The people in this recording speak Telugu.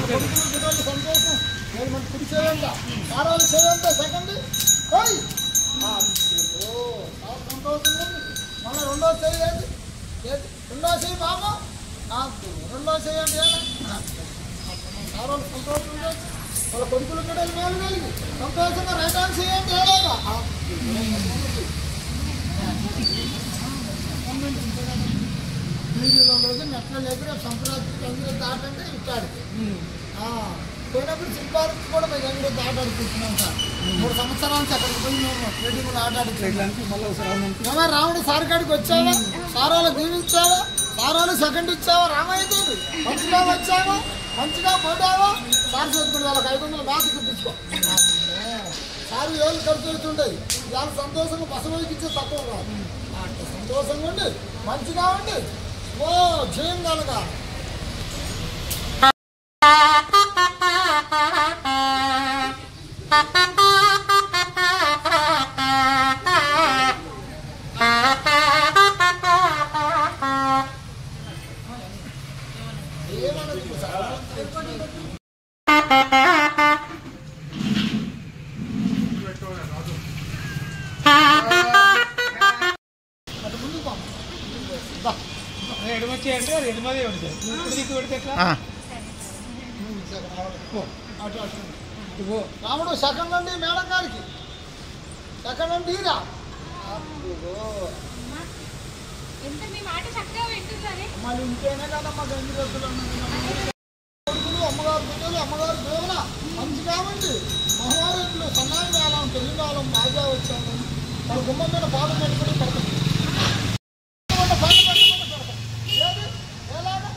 సంతోషం నేను మన కుడి చేయండి ఆరోజు చేయండి సెకండ్ సంతోషం మళ్ళీ రెండో చేయండి రెండో చేయి బాబు రెండో చేయండి ఆరోజు సంతోషం వాళ్ళ కొడుకులు కూడా మేలు కలిగి సంతోషంగా రైట్ హ్యాండ్ చేయండి ఏలాగా రోజు నెట్లో లేక రేపు సంక్రాంతికి అందరూ దాటంటే ఇట్టాడికి పోయినప్పుడు సింపాలకు కూడా మేము అందరూ దాటాడుకుంటున్నాం సార్ 3 సంవత్సరాల నుంచి అక్కడికి పోయి మేము రెడ్డిగా ఆటాడుకుంటున్నాం రాముడు సార్ కాడికి వచ్చావా సారాలు దీవించావా సారాలు సెకండ్ ఇచ్చావా రామయ్యతో మంచిగా వచ్చావా మంచిగా పోటావా సార్ చెప్పుకుని వాళ్ళకి 500 మ్యాథ్ చూపించుకో సార్ ఏళ్ళు ఖర్చు అవుతుండేది ఇవాళ సంతోషంగా బసవైకి ఇచ్చే తక్కువ కాదు సంతోషంగా ఉండి మంచిగా ఉండి ఓ జయం కలగా రాముడు సెకండ్ అండి మేడం గారికి సెకండ్ అండి రా మళ్ళీ ఇంకేనే కదమ్మా గంజి రోజులు కొడుకులు అమ్మగారు బిడ్డలు అమ్మగారు దేవున మంచిగా ఉంది మహోరెడ్లు సన్నాయి కాలం తెలుగు కాలం బాగా వచ్చాము వాళ్ళ గుమ్మం మీద పాలు పెట్టుకుని పడుతుంది ఎలాగా